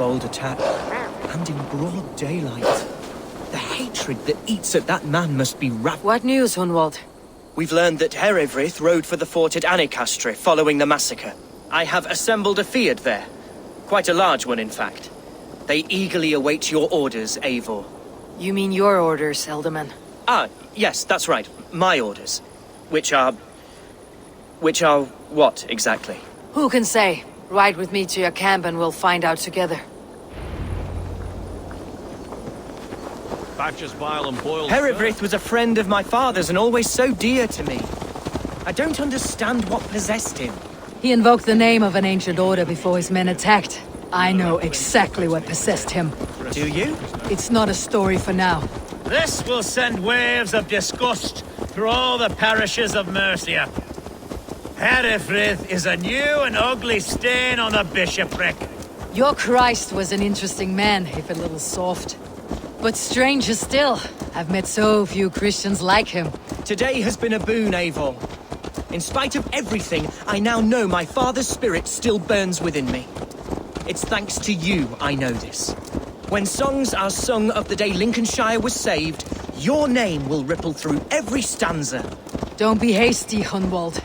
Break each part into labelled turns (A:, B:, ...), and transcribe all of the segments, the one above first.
A: bold attack, and in broad daylight. The hatred that eats at that man must be
B: What news, Hunwald?
A: We've learned that Eivor rode for the fort at Annikastre following the massacre. I have assembled a field there. Quite a large one, in fact. They eagerly await your orders, Eivor.
B: You mean your orders, Elderman?
A: Ah, yes, that's right. My orders. Which are what, exactly?
B: Who can say? Ride with me to your camp and we'll find out together.
C: Batches bile and boiled.
A: Eivor was a friend of my father's and always so dear to me. I don't understand what possessed him.
D: He invoked the name of an ancient order before his men attacked. I know exactly what possessed him.
A: Do you?
D: It's not a story for now.
E: This will send waves of disgust through all the parishes of Mercia. Eivor is a new and ugly stain on the bishopric.
D: Your Christ was an interesting man, if a little soft. But stranger still, I've met so few Christians like him.
A: Today has been a boon, Eivor. In spite of everything, I now know my father's spirit still burns within me. It's thanks to you I know this. When songs are sung of the day Lincolnshire was saved, your name will ripple through every stanza.
D: Don't be hasty, Hunwald.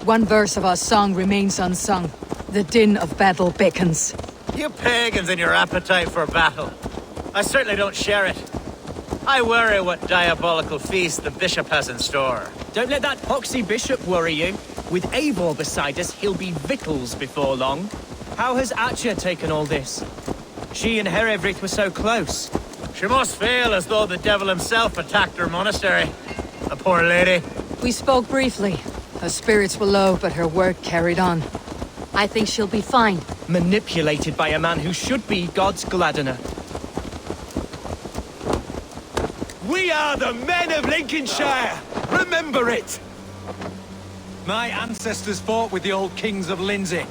D: One verse of our song remains unsung. The din of battle beckons.
E: You pagans and your appetite for battle. I certainly don't share it. I worry what diabolical feast the bishop has in store.
A: Don't let that poxy bishop worry you. With Eivor beside us, he'll be victuals before long. How has Atcha taken all this? She and Eivor were so close.
E: She must feel as though the devil himself attacked her monastery. The poor lady.
D: We spoke briefly. Her spirits were low, but her work carried on. I think she'll be fine.
A: Manipulated by a man who should be God's gladdener.
F: We are the men of Lincolnshire! Remember it! My ancestors fought with the old kings of Lindsey.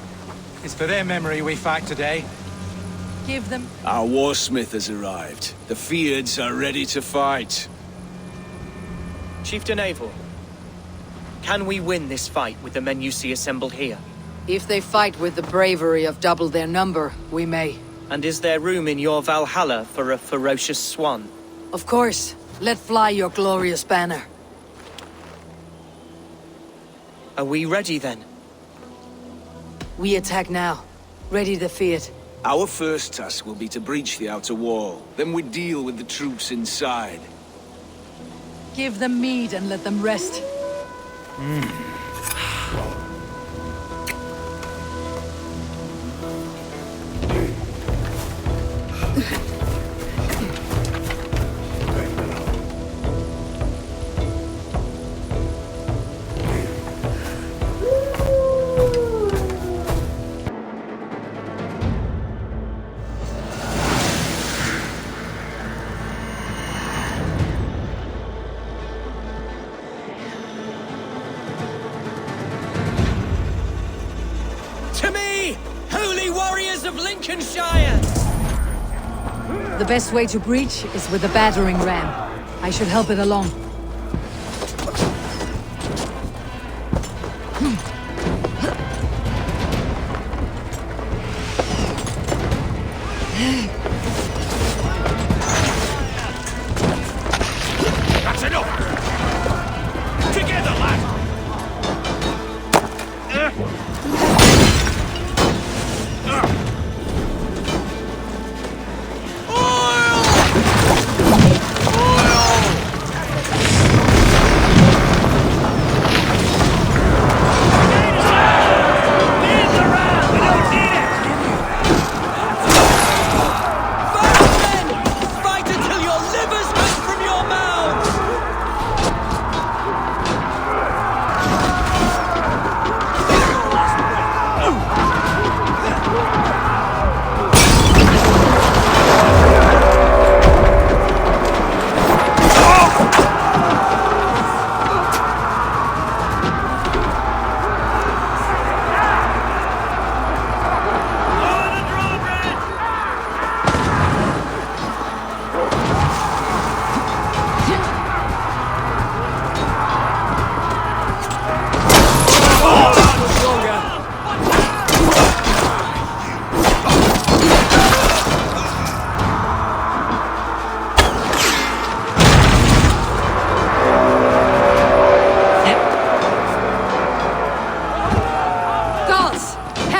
F: It's for their memory we fight today.
D: Give them...
G: Our warsmith has arrived. The Feards are ready to fight.
A: Chieftain Eivor, can we win this fight with the men you see assembled here?
B: If they fight with the bravery of double their number, we may.
A: And is there room in your Valhalla for a ferocious swan?
B: Of course. Let fly your glorious banner.
A: Are we ready then?
B: We attack now. Ready to fight.
G: Our first task will be to breach the outer wall. Then we deal with the troops inside.
D: Give them mead and let them rest.
A: To me, holy warriors of Lincolnshire!
D: The best way to breach is with a battering ram. I should help it along.
E: That's enough! Together, lad!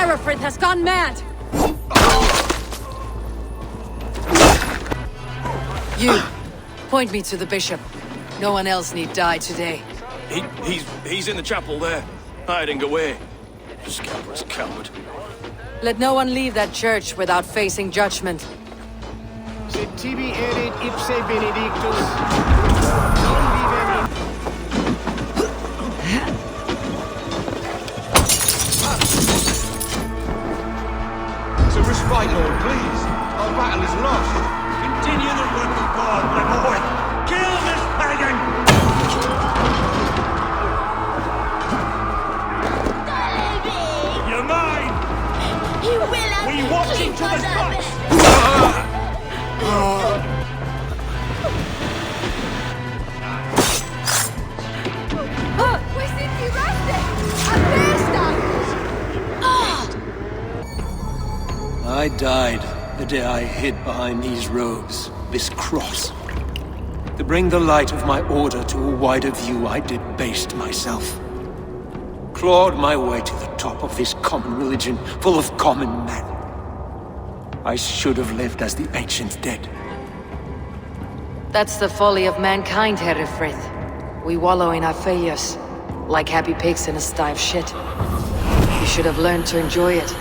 B: Hereford has gone mad! You, point me to the bishop. No one else need die today.
G: He's in the chapel there, hiding away. Scoundrel's coward.
B: Let no one leave that church without facing judgment.
C: Sed tibi erit ipse benedictus. Non vivere.
F: To respite, Lord, please. Our battle is lost.
E: Continue the work of God, my boy! Kill this pagan! You're mine!
H: He will have
E: We watch him to the spots!
H: We sind die Reste! Am
I: I died the day I hid behind these robes, this cross. To bring the light of my order to a wider view, I debased myself. Clawed my way to the top of this common religion, full of common men. I should have lived as the ancient dead.
B: That's the folly of mankind, Herefrith. We wallow in our failures, like happy pigs in a sty of shit. You should have learned to enjoy it.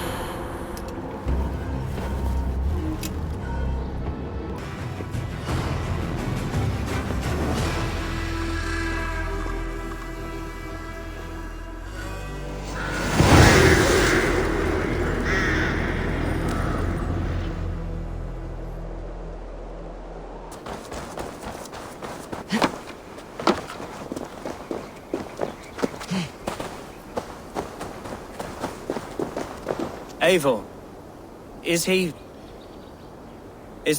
A: Eivor, is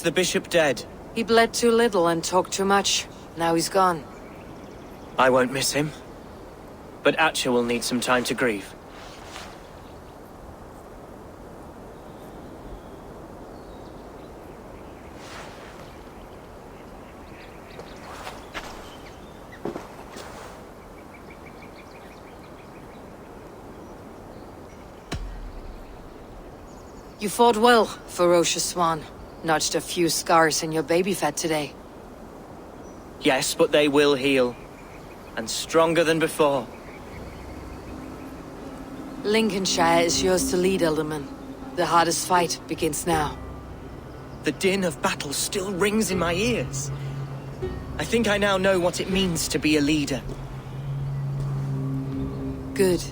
A: the bishop dead?
B: He bled too little and talked too much. Now he's gone.
A: I won't miss him. But Atcha will need some time to grieve.
B: You fought well, ferocious swan. Notched a few scars in your baby fat today.
A: Yes, but they will heal. And stronger than before.
B: Lincolnshire is yours to lead, Elderman. The hardest fight begins now.
A: The din of battle still rings in my ears. I think I now know what it means to be a leader.
B: Good.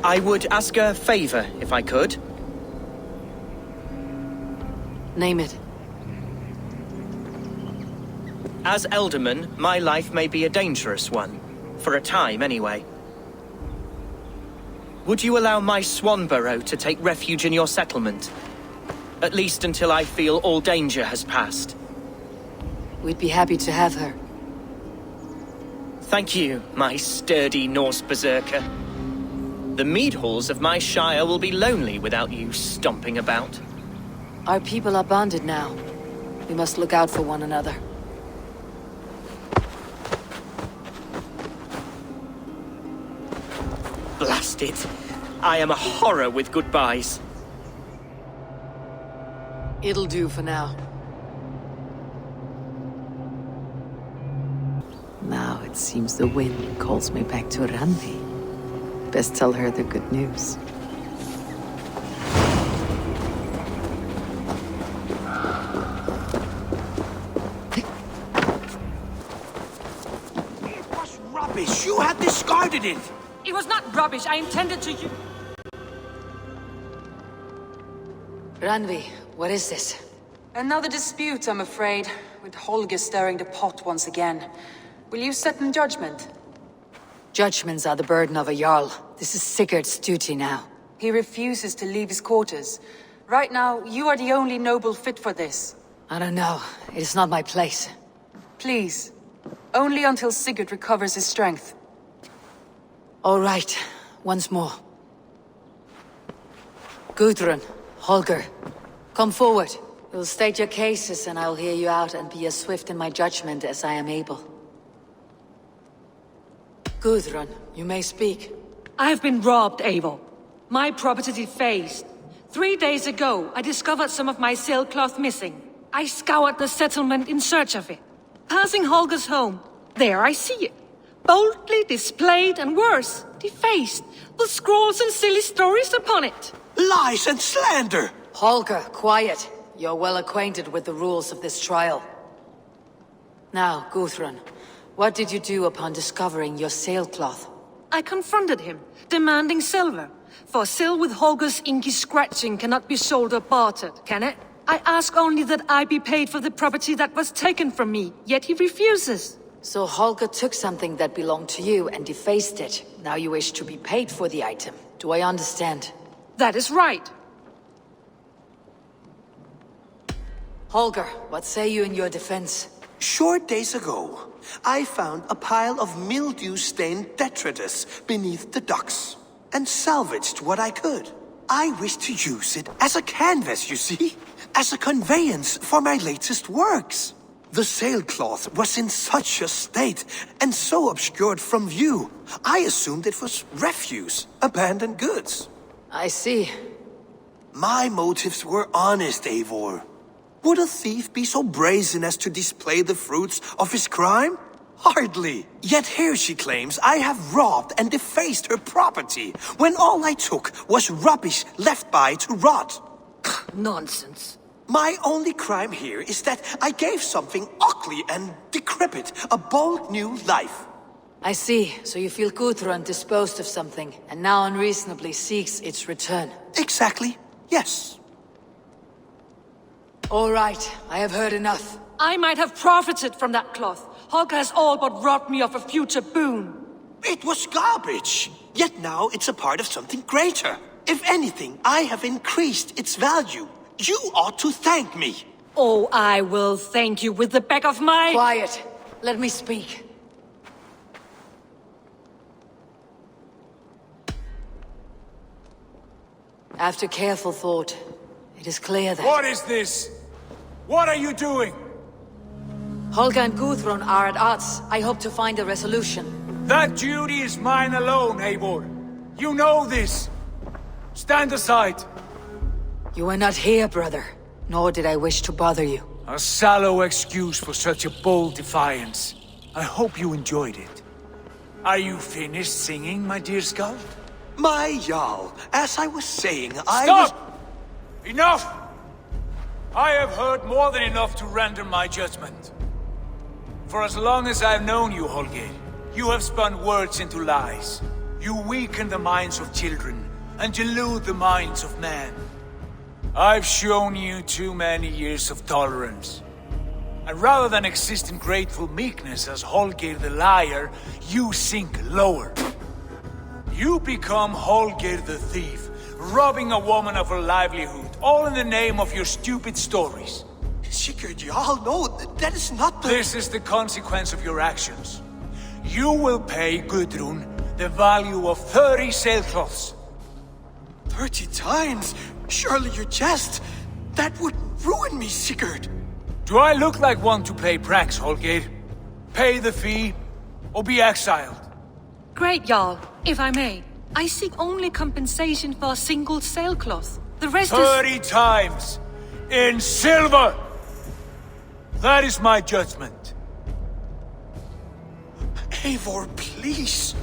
A: I would ask a favor, if I could.
B: Name it.
A: As Elderman, my life may be a dangerous one. For a time, anyway. Would you allow my Swanborough to take refuge in your settlement? At least until I feel all danger has passed.
B: We'd be happy to have her.
A: Thank you, my sturdy Norse berserker. The mead halls of my shire will be lonely without you stomping about.
B: Our people are bonded now. We must look out for one another.
A: Blast it. I am a horror with goodbyes.
B: It'll do for now. Now it seems the wind calls me back to Randi. Best tell her the good news.
G: It was rubbish. You had discarded it.
J: It was not rubbish. I intended to use...
B: Ranvi, what is this?
J: Another dispute, I'm afraid, with Holger stirring the pot once again. Will you set in judgment?
B: Judgments are the burden of a Jarl. This is Sigurd's duty now.
J: He refuses to leave his quarters. Right now, you are the only noble fit for this.
B: I don't know. It is not my place.
J: Please. Only until Sigurd recovers his strength.
B: All right. Once more. Gudrun, Holger, come forward. You'll state your cases and I'll hear you out and be as swift in my judgment as I am able. Gudrun, you may speak.
K: I've been robbed, Eivor. My property defaced. 3 days ago, I discovered some of my sailcloth missing. I scoured the settlement in search of it. Passing Holger's home, there I see it. Boldly displayed and worse, defaced, with scrolls and silly stories upon it.
I: Lies and slander!
B: Holger, quiet. You're well acquainted with the rules of this trial. Now, Guthrun, what did you do upon discovering your sailcloth?
K: I confronted him, demanding silver. For sil with Holger's inky scratching cannot be sold or bartered, can it? I ask only that I be paid for the property that was taken from me, yet he refuses.
B: So Holger took something that belonged to you and defaced it. Now you wish to be paid for the item. Do I understand?
K: That is right.
B: Holger, what say you in your defense?
I: Short days ago, I found a pile of mildew-stained detritus beneath the docks, and salvaged what I could. I wish to use it as a canvas, you see? As a conveyance for my latest works. The sailcloth was in such a state, and so obscured from view, I assumed it was refuse, abandoned goods.
B: I see.
I: My motives were honest, Eivor. Would a thief be so brazen as to display the fruits of his crime? Hardly. Yet here she claims I have robbed and defaced her property, when all I took was rubbish left by to rot.
K: Nonsense.
I: My only crime here is that I gave something ugly and decrepit a bold new life.
B: I see. So you feel Guthrun disposed of something, and now unreasonably seeks its return.
I: Exactly. Yes.
B: All right. I have heard enough.
K: I might have profited from that cloth. Holger has all but robbed me of a future boon.
I: It was garbage. Yet now it's a part of something greater. If anything, I have increased its value. You ought to thank me.
K: Oh, I will thank you with the back of my...
B: Quiet. Let me speak. After careful thought, it is clear that...
F: What is this? What are you doing?
B: Holger and Guthrun are at odds. I hope to find a resolution.
F: That duty is mine alone, Eivor. You know this. Stand aside.
B: You were not here, brother. Nor did I wish to bother you.
F: A sallow excuse for such a bold defiance. I hope you enjoyed it. Are you finished singing, my dear Skull?
I: My Jarl, as I was saying,
F: Stop! Enough! I have heard more than enough to render my judgment. For as long as I've known you, Holger, you have spun words into lies. You weaken the minds of children, and delude the minds of men. I've shown you too many years of tolerance. And rather than exist in grateful meekness as Holger the liar, you sink lower. You become Holger the thief, robbing a woman of her livelihood, all in the name of your stupid stories.
I: Sigurd, Jarl, no, that is not the...
F: This is the consequence of your actions. You will pay Gudrun the value of 30 sailcloths.
I: 30 times? Surely you jest. That would ruin me, Sigurd.
F: Do I look like one to play pranks, Holger? Pay the fee, or be exiled.
K: Great, Jarl. If I may, I seek only compensation for a single sailcloth. The rest
F: 30 times! In silver! That is my judgment.
I: Eivor, please.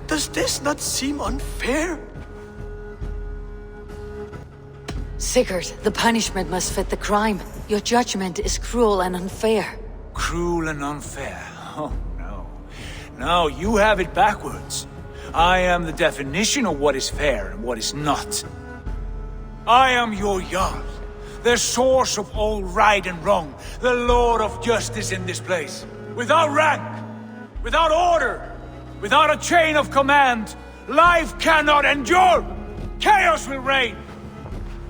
I: Does this not seem unfair?
B: Sigurd, the punishment must fit the crime. Your judgment is cruel and unfair.
F: Cruel and unfair? Oh, no. No, you have it backwards. I am the definition of what is fair and what is not. I am your Jarl, the source of all right and wrong, the Lord of justice in this place. Without rank, without order, without a chain of command, life cannot endure! Chaos will reign!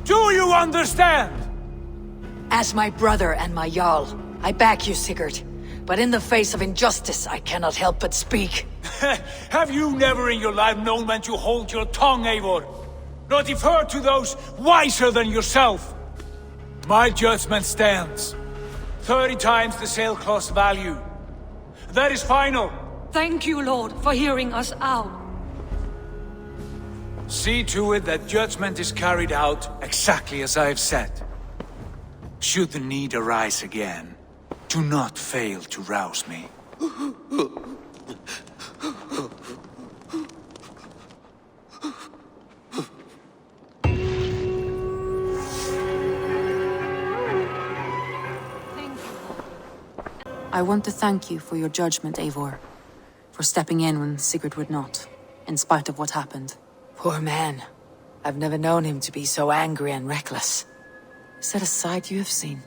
F: Do you understand?
B: As my brother and my Jarl, I back you, Sigurd. But in the face of injustice, I cannot help but speak.
F: Have you never in your life known when to hold your tongue, Eivor? Nor defer to those wiser than yourself? My judgment stands. 30 times the sailcloth's value. That is final.
K: Thank you, Lord, for hearing us out.
F: See to it that judgment is carried out exactly as I have said. Should the need arise again, do not fail to rouse me.
J: I want to thank you for your judgment, Eivor. For stepping in when Sigurd would not, in spite of what happened.
B: Poor man. I've never known him to be so angry and reckless. Is that a side you have seen?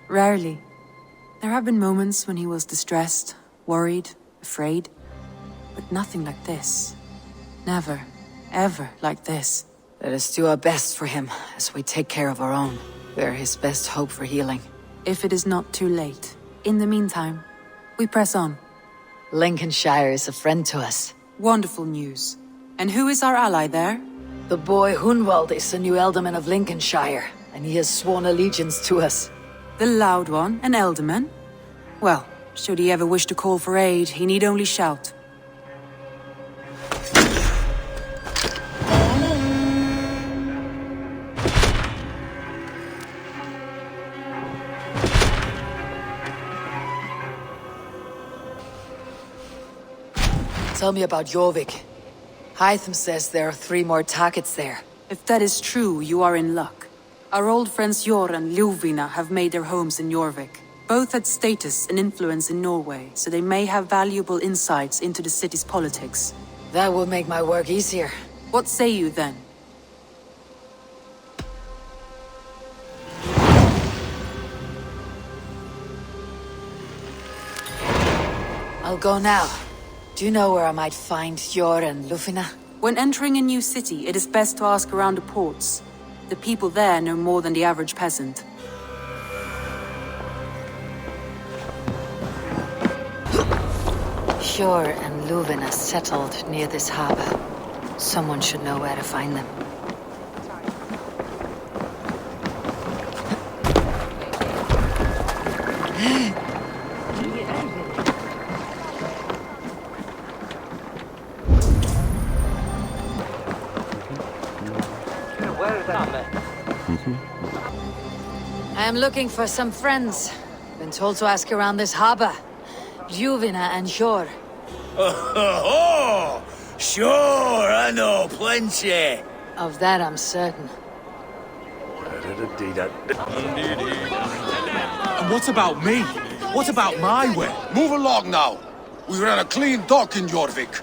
J: Rarely. There have been moments when he was distressed, worried, afraid. But nothing like this. Never, ever like this.
B: Let us do our best for him, as we take care of our own. We're his best hope for healing.
J: If it is not too late. In the meantime, we press on.
B: Lincolnshire is a friend to us.
J: Wonderful news. And who is our ally there?
B: The boy Hunwald is the new Alderman of Lincolnshire, and he has sworn allegiance to us.
J: The loud one, an Alderman? Well, should he ever wish to call for aid, he need only shout.
B: Tell me about Jorvik. Hytham says there are 3 more targets there.
J: If that is true, you are in luck. Our old friends Jor and Ljuvina have made their homes in Jorvik. Both had status and influence in Norway, so they may have valuable insights into the city's politics.
B: That will make my work easier.
J: What say you then?
B: I'll go now. Do you know where I might find Jor and Ljuvina?
J: When entering a new city, it is best to ask around the ports. The people there know more than the average peasant.
B: Jor and Ljuvina settled near this harbor. Someone should know where to find them. I am looking for some friends. Been told to ask around this harbor. Ljuvina and Jor.
E: Oh, sure, I know plenty.
B: Of that I'm certain.
L: And what about me? What about my way?
M: Move along now. We ran a clean dock in Jorvik.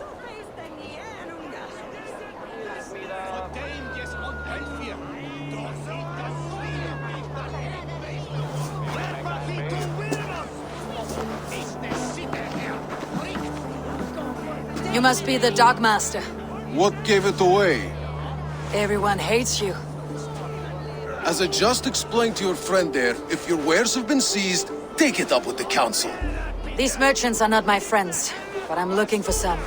B: You must be the Dogmaster.
M: What gave it away?
B: Everyone hates you.
M: As I just explained to your friend there, if your wares have been seized, take it up with the council.
B: These merchants are not my friends, but I'm looking for some.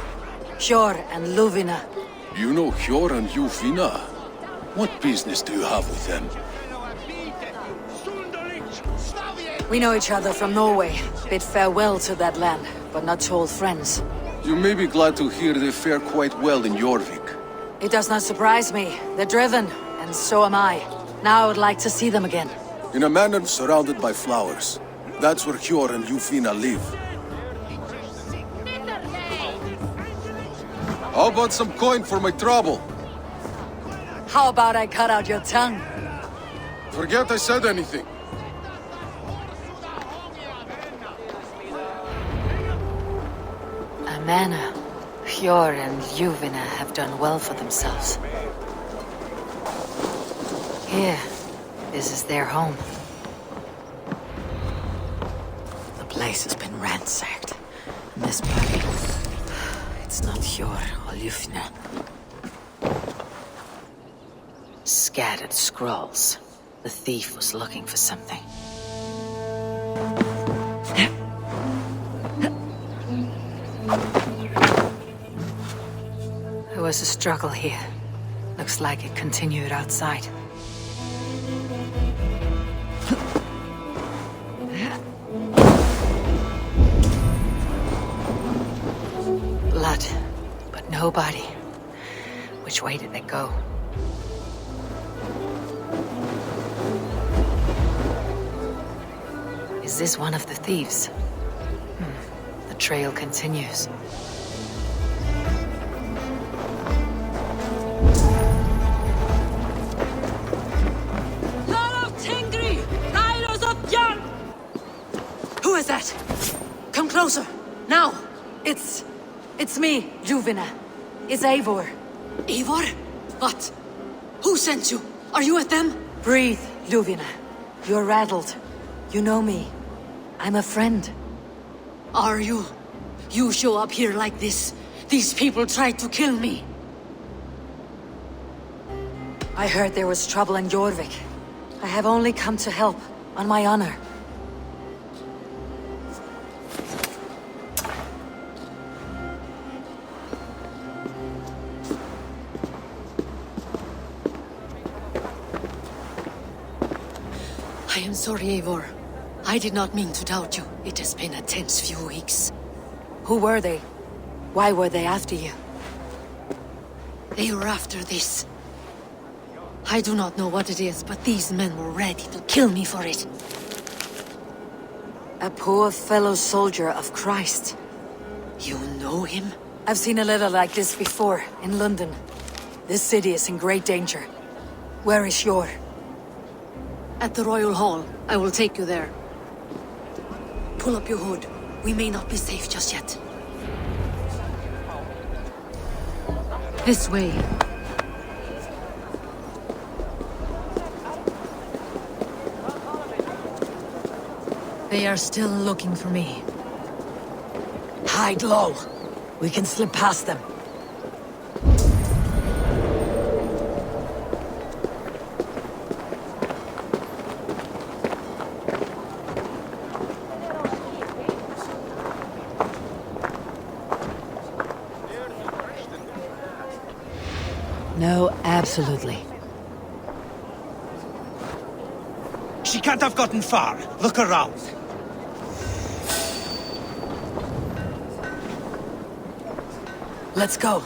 B: Jor and Ljuvina.
M: You know Jor and Ljuvina? What business do you have with them?
B: We know each other from Norway. Bid farewell to that land, but not to old friends.
M: You may be glad to hear they fare quite well in Jorvik.
B: It does not surprise me. They're driven, and so am I. Now I would like to see them again.
M: In a manor surrounded by flowers. That's where Jor and Ljuvina live. How about some coin for my trouble?
B: How about I cut out your tongue?
M: Forget I said anything.
B: A manor. Jor and Ljuvina have done well for themselves. Here, this is their home. The place has been ransacked. And this body, it's not Jor or Ljuvina. Scattered scrolls. The thief was looking for something. There was a struggle here. Looks like it continued outside. Blood, but no body. Which way did they go? Is this one of the thieves? The trail continues.
D: Who is that? Come closer, now! It's me, Juvina. It's Eivor.
J: Eivor? What? Who sent you? Are you with them?
D: Breathe, Juvina. You're rattled. You know me. I'm a friend.
J: Are you? You show up here like this. These people tried to kill me.
D: I heard there was trouble in Jorvik. I have only come to help, on my honor.
J: I am sorry, Eivor. I did not mean to doubt you. It has been a tense few weeks.
D: Who were they? Why were they after you?
J: They were after this. I do not know what it is, but these men were ready to kill me for it.
D: A poor fellow soldier of Christ.
J: You know him?
D: I've seen a letter like this before, in London. This city is in great danger. Where is Jor?
J: At the Royal Hall. I will take you there. Pull up your hood. We may not be safe just yet.
D: This way. They are still looking for me. Hide low. We can slip past them. No, absolutely.
E: She can't have gotten far. Look around.
D: Let's go.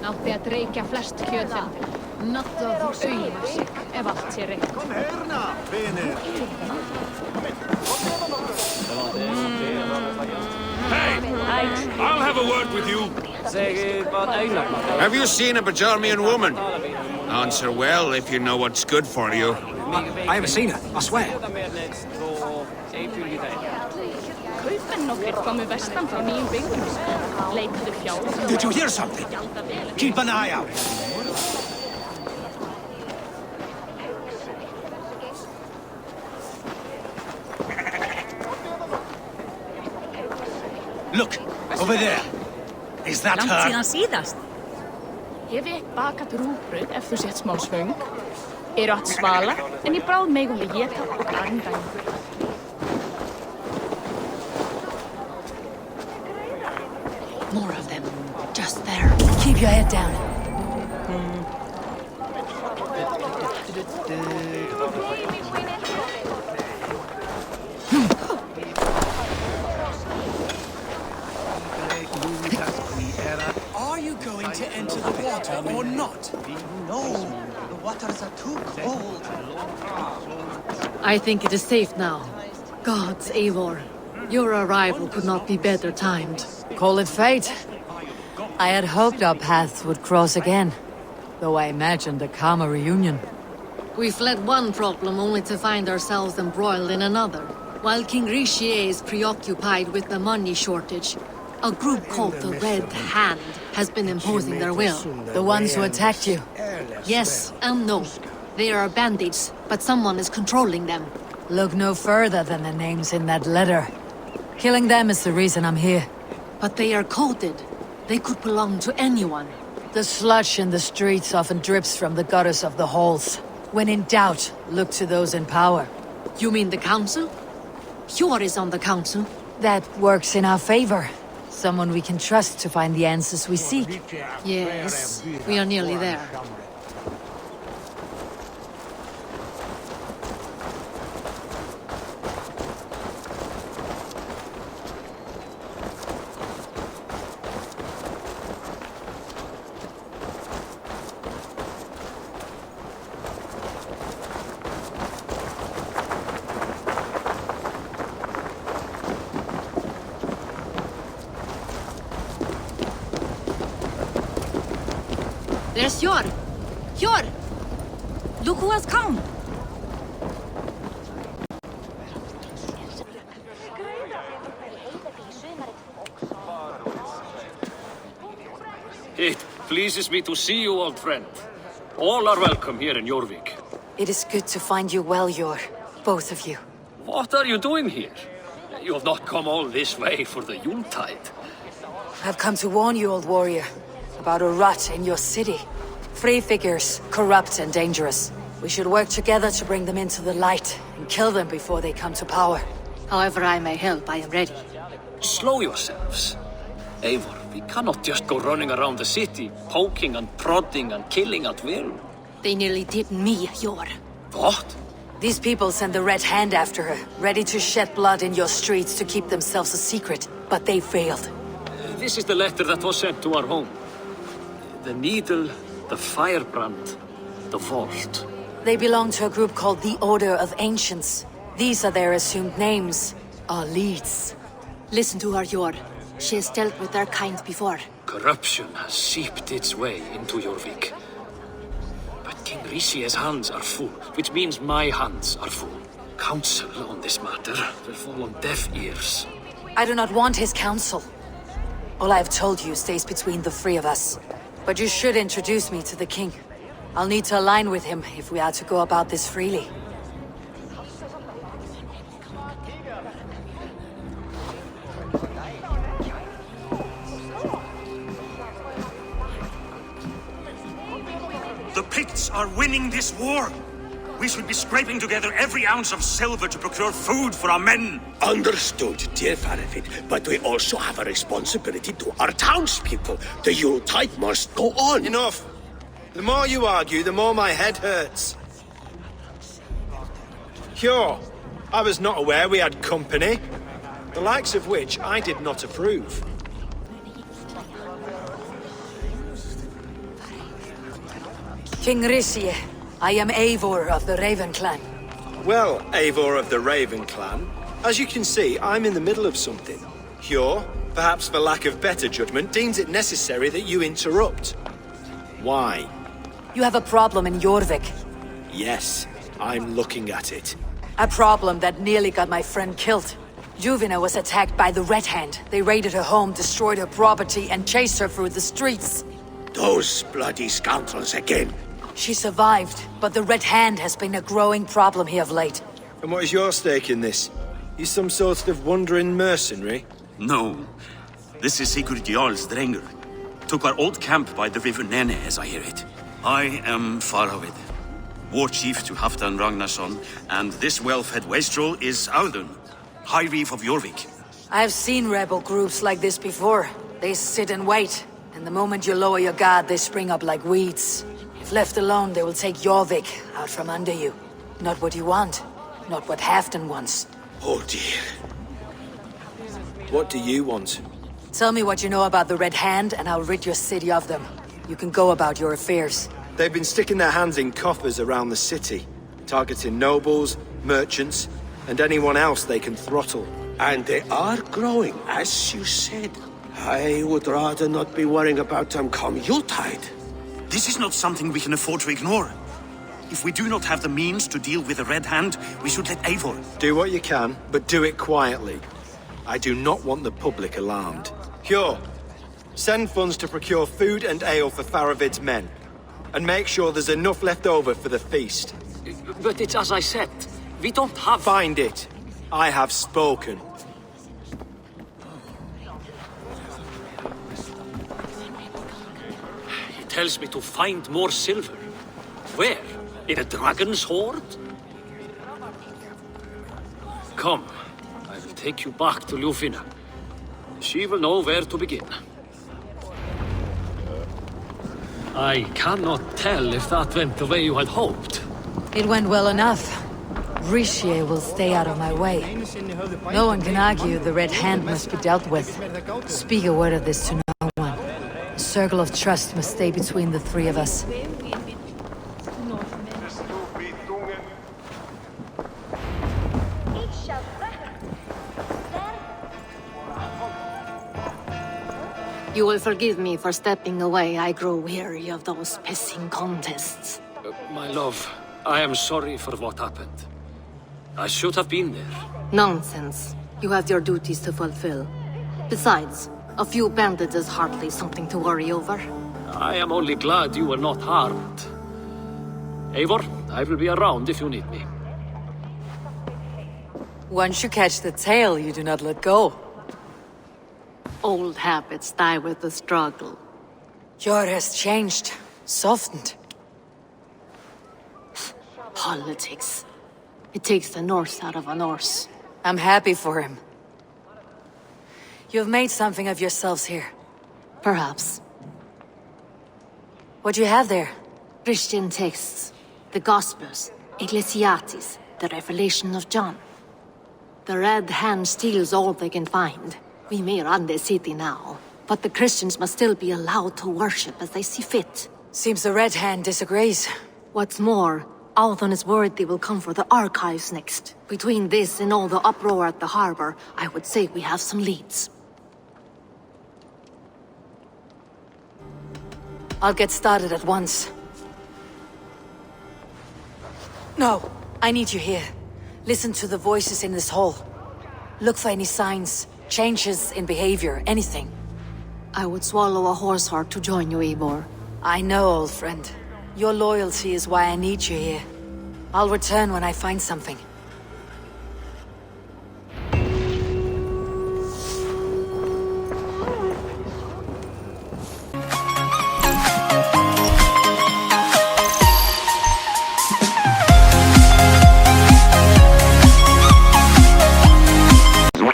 N: Átti að dreikja flest kjötfeldir. Nattað auðar sig, ef allt sé rétt. Kom herna, vinir!
O: Hey! I'll have a word with you. Have you seen a Bajarmian woman? Answer well if you know what's good for you.
I: I haven't seen her, I swear. Did you hear something? Keep an eye out. Look, over there. Is that her?
N: Langt síðan síðast. Hef ég bakað rúgbrauð ef þú sett smá svöng. Eru allt svala, en í bráð megum við éta og garnda ykkur.
J: More of them. Just there.
D: Keep your head down.
L: Are you going to enter the water or not? No, the waters are too cold.
D: I think it is safe now. Gods, Eivor. Your arrival could not be better timed. Call it fate. I had hoped our paths would cross again, though I imagined a calmer reunion.
J: We fled one problem only to find ourselves embroiled in another. While King Richier is preoccupied with the money shortage, a group called the Red Hand has been imposing their will.
D: The ones who attacked you?
J: Yes and no. They are bandits, but someone is controlling them.
D: Look no further than the names in that letter. Killing them is the reason I'm here.
J: But they are coded. They could belong to anyone.
D: The sludge in the streets often drips from the gutters of the halls. When in doubt, look to those in power.
J: You mean the council? Hjor is on the council.
D: That works in our favor. Someone we can trust to find the answers we seek.
J: Yes, we are nearly there.
D: There's Hjor! Hjor! Look who has come!
P: It pleases me to see you, old friend. All are welcome here in Jorvik.
B: It is good to find you well, Hjor. Both of you.
P: What are you doing here? You have not come all this way for the Yuletide.
B: I've come to warn you, old warrior, about a rot in your city. Free figures, corrupt and dangerous. We should work together to bring them into the light and kill them before they come to power.
D: However I may help, I am ready.
P: Slow yourselves. Eivor, we cannot just go running around the city, poking and prodding and killing at will.
D: They nearly did me, Hjor.
P: What?
B: These people send the Red Hand after her, ready to shed blood in your streets to keep themselves a secret, but they failed.
P: This is the letter that was sent to our home. The needle, the firebrand, the vault.
B: They belong to a group called the Order of Ancients. These are their assumed names, our leads.
D: Listen to her, Hjor. She has dealt with their kind before.
P: Corruption has seeped its way into Jorvik. But King Risie's hands are full, which means my hands are full. Counsel on this matter will fall on deaf ears.
B: I do not want his counsel. All I have told you stays between the three of us. But you should introduce me to the king. I'll need to align with him if we are to go about this freely.
Q: The Picts are winning this war. We should be scraping together every ounce of silver to procure food for our men.
R: Understood, dear Faravit, but we also have a responsibility to our townspeople. The Yuletide must go on.
S: Enough! The more you argue, the more my head hurts. Hjor, I was not aware we had company, the likes of which I did not approve.
B: King Risie, I am Eivor of the Raven Clan.
S: Well, Eivor of the Raven Clan, as you can see, I'm in the middle of something. Hjor, perhaps for lack of better judgment, deems it necessary that you interrupt. Why?
B: You have a problem in Jorvik.
S: Yes, I'm looking at it.
B: A problem that nearly got my friend killed. Juvina was attacked by the Red Hand. They raided her home, destroyed her property, and chased her through the streets.
R: Those bloody scoundrels again.
B: She survived, but the Red Hand has been a growing problem here of late.
S: And what is your stake in this? You some sort of wandering mercenary?
Q: No. This is Sigurd Jarl's Drenger. Took our old camp by the river Nene, as I hear it. I am Faravid, war chief to Halfdan Ragnarsson, and this well-fed wastrel is Audun, High Reeve of Jorvik.
B: I've seen rebel groups like this before. They sit and wait, and the moment you lower your guard, they spring up like weeds. If left alone, they will take Jorvik out from under you. Not what you want, not what Halfdan wants.
R: Oh dear.
S: What do you want?
B: Tell me what you know about the Red Hand, and I'll rid your city of them. You can go about your affairs.
S: They've been sticking their hands in coffers around the city, targeting nobles, merchants, and anyone else they can throttle.
R: And they are growing, as you said. I would rather not be worrying about them come Yuletide.
Q: This is not something we can afford to ignore. If we do not have the means to deal with the Red Hand, we should let Eivor.
S: Do what you can, but do it quietly. I do not want the public alarmed. Hjor, send funds to procure food and ale for Faravid's men. And make sure there's enough left over for the feast.
P: But it's as I said, we don't have...
S: Find it. I have spoken.
P: He tells me to find more silver. Where? In a dragon's hoard? Come, I will take you back to Ljufina. She will know where to begin. I cannot tell if that went the way you had hoped.
B: It went well enough. Risie will stay out of my way. No one can argue the Red Hand must be dealt with. Speak a word of this to no one. A circle of trust must stay between the three of us.
D: You will forgive me for stepping away. I grow weary of those pissing contests.
P: My love, I am sorry for what happened. I should have been there.
D: Nonsense. You have your duties to fulfill. Besides, a few bandits is hardly something to worry over.
P: I am only glad you were not harmed. Eivor, I will be around if you need me.
B: Once you catch the tail, you do not let go.
D: Old habits die with the struggle.
B: Jor has changed, softened.
D: Politics. It takes the Norse out of a Norse.
B: I'm happy for him. You've made something of yourselves here.
D: Perhaps.
B: What do you have there?
D: Christian texts. The Gospels. Ecclesiastes. The Revelation of John. The Red Hand steals all they can find. We may run the city now, but the Christians must still be allowed to worship as they see fit.
B: Seems the Red Hand disagrees.
D: What's more, Althon is worried they will come for the archives next. Between this and all the uproar at the harbor, I would say we have some leads.
B: I'll get started at once. No, I need you here. Listen to the voices in this hall. Look for any signs, changes in behavior, anything.
D: I would swallow a horse heart to join you, Eivor.
B: I know, old friend. Your loyalty is why I need you here. I'll return when I find something.